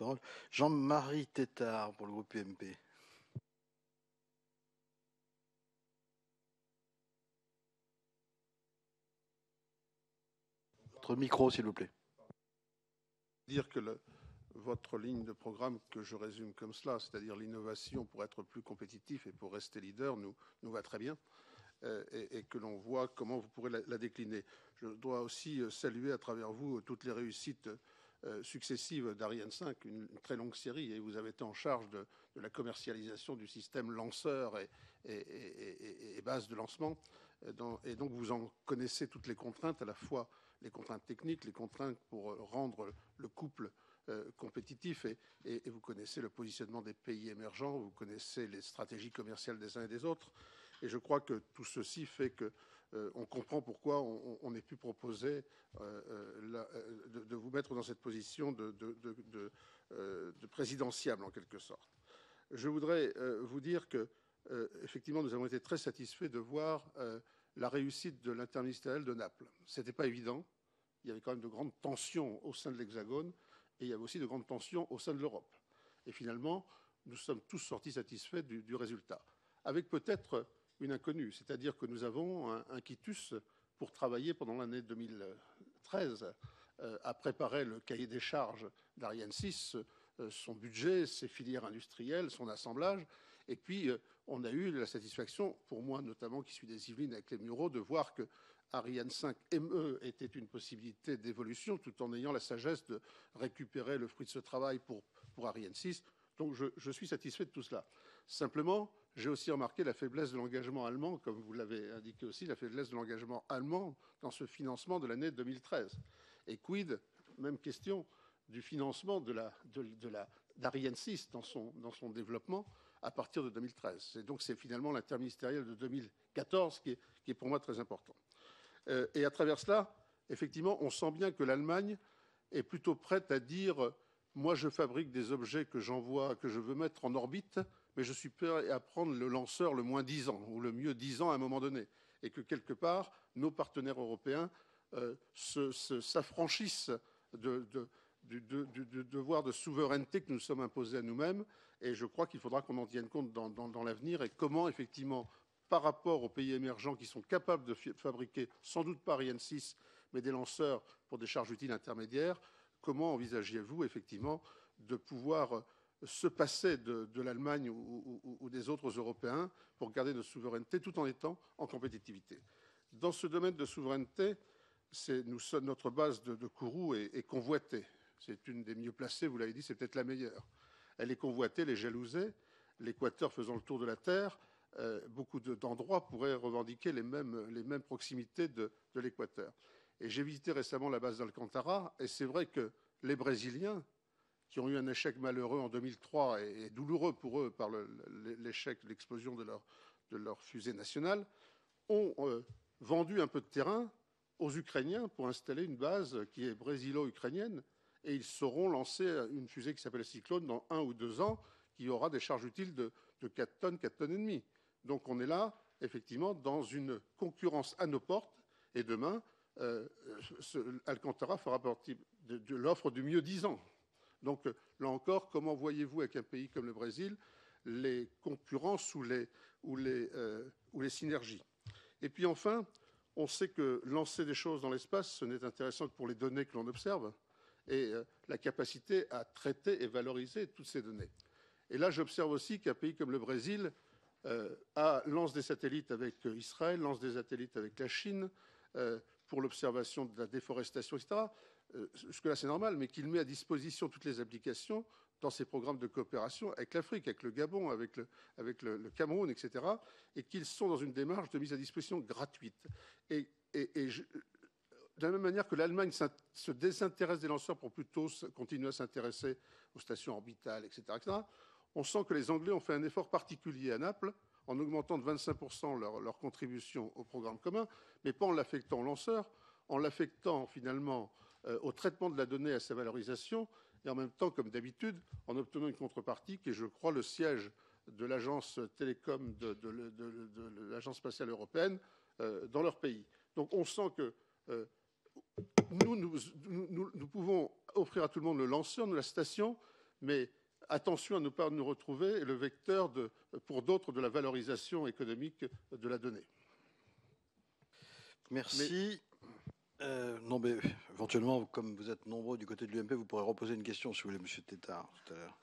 parole. Jean-Marie Tétard pour le groupe UMP. Votre micro, s'il vous plaît. Dire que votre ligne de programme, que je résume comme cela, c'est-à-dire l'innovation pour être plus compétitif et pour rester leader, nous va très bien, et que l'on voit comment vous pourrez la décliner. Je dois aussi saluer à travers vous toutes les réussites successives d'Ariane 5, une très longue série, et vous avez été en charge de la commercialisation du système lanceur et base de lancement, et donc vous en connaissez toutes les contraintes, à la fois les contraintes techniques, les contraintes pour rendre le couple compétitif, et vous connaissez le positionnement des pays émergents, vous connaissez les stratégies commerciales des uns et des autres, et je crois que tout ceci fait que on comprend pourquoi on ait pu proposer de vous mettre dans cette position de présidentiable en quelque sorte. Je voudrais vous dire que effectivement nous avons été très satisfaits de voir la réussite de l'interministériel de Naples. Ce n'était pas évident, il y avait quand même de grandes tensions au sein de l'Hexagone, et il y avait aussi de grandes tensions au sein de l'Europe. Et finalement, nous sommes tous sortis satisfaits du résultat, avec peut-être une inconnue, c'est-à-dire que nous avons un quitus pour travailler pendant l'année 2013 à préparer le cahier des charges d'Ariane 6, son budget, ses filières industrielles, son assemblage. Et puis, on a eu la satisfaction, pour moi notamment, qui suis des Yvelines avec les Mureaux, de voir que Ariane 5 ME était une possibilité d'évolution, tout en ayant la sagesse de récupérer le fruit de ce travail pour Ariane 6. Donc, je suis satisfait de tout cela. Simplement, j'ai aussi remarqué la faiblesse de l'engagement allemand, comme vous l'avez indiqué aussi, la faiblesse de l'engagement allemand dans ce financement de l'année 2013. Et quid, même question, du financement d'Ariane 6 dans son développement à partir de 2013. Et donc c'est finalement l'interministériel de 2014 qui est pour moi très important. Et à travers cela, effectivement, on sent bien que l'Allemagne est plutôt prête à dire « moi je fabrique des objets que j'envoie, que je veux mettre en orbite, mais je suis prêt à prendre le lanceur le moins 10 ans, ou le mieux 10 ans à un moment donné ». Et que quelque part, nos partenaires européens s'affranchissent du devoir de souveraineté que nous sommes imposés à nous-mêmes. Et je crois qu'il faudra qu'on en tienne compte dans l'avenir, et comment, effectivement, par rapport aux pays émergents qui sont capables de fabriquer, sans doute pas Ariane 6, mais des lanceurs pour des charges utiles intermédiaires, comment envisagez-vous, effectivement, de pouvoir se passer de l'Allemagne ou des autres Européens pour garder notre souveraineté tout en étant en compétitivité. Dans ce domaine de souveraineté, notre base de Kourou est convoitée. C'est une des mieux placées, vous l'avez dit, c'est peut-être la meilleure. Elle est convoitée, elle est jalousée. L'Équateur faisant le tour de la Terre, beaucoup d'endroits pourraient revendiquer les mêmes proximités de l'Équateur. Et j'ai visité récemment la base d'Alcantara, et c'est vrai que les Brésiliens, qui ont eu un échec malheureux en 2003 et douloureux pour eux par l'échec, l'explosion de leur fusée nationale, ont vendu un peu de terrain aux Ukrainiens pour installer une base qui est brésilo-ukrainienne, et ils sauront lancer une fusée qui s'appelle Cyclone dans 1 ou 2 ans, qui aura des charges utiles de 4 tonnes, 4 tonnes et demie. Donc on est là, effectivement, dans une concurrence à nos portes, et demain, Alcantara fera partie de l'offre du mieux 10 ans. Donc là encore, comment voyez-vous avec un pays comme le Brésil les concurrences ou les synergies? Et puis enfin, on sait que lancer des choses dans l'espace, ce n'est intéressant que pour les données que l'on observe, et la capacité à traiter et valoriser toutes ces données. Et là, j'observe aussi qu'un pays comme le Brésil lance des satellites avec Israël, lance des satellites avec la Chine pour l'observation de la déforestation, etc. Jusque-là, c'est normal, mais qu'il met à disposition toutes les applications dans ses programmes de coopération avec l'Afrique, avec le Gabon, avec le Cameroun, etc., et qu'ils sont dans une démarche de mise à disposition gratuite. Et de la même manière que l'Allemagne se désintéresse des lanceurs pour plutôt continuer à s'intéresser aux stations orbitales, etc., on sent que les Anglais ont fait un effort particulier à Naples en augmentant de 25% leur contribution au programme commun, mais pas en l'affectant aux lanceurs, en l'affectant finalement au traitement de la donnée, à sa valorisation, et en même temps, comme d'habitude, en obtenant une contrepartie qui est, je crois, le siège de l'agence télécom de l'Agence spatiale européenne dans leur pays. Donc on sent que nous pouvons offrir à tout le monde le lanceur, nous la station, mais attention à ne pas nous retrouver le vecteur pour d'autres de la valorisation économique de la donnée. Merci. Non, mais éventuellement, comme vous êtes nombreux du côté de l'UMP, vous pourrez reposer une question si vous voulez, Monsieur Tétard, tout à l'heure.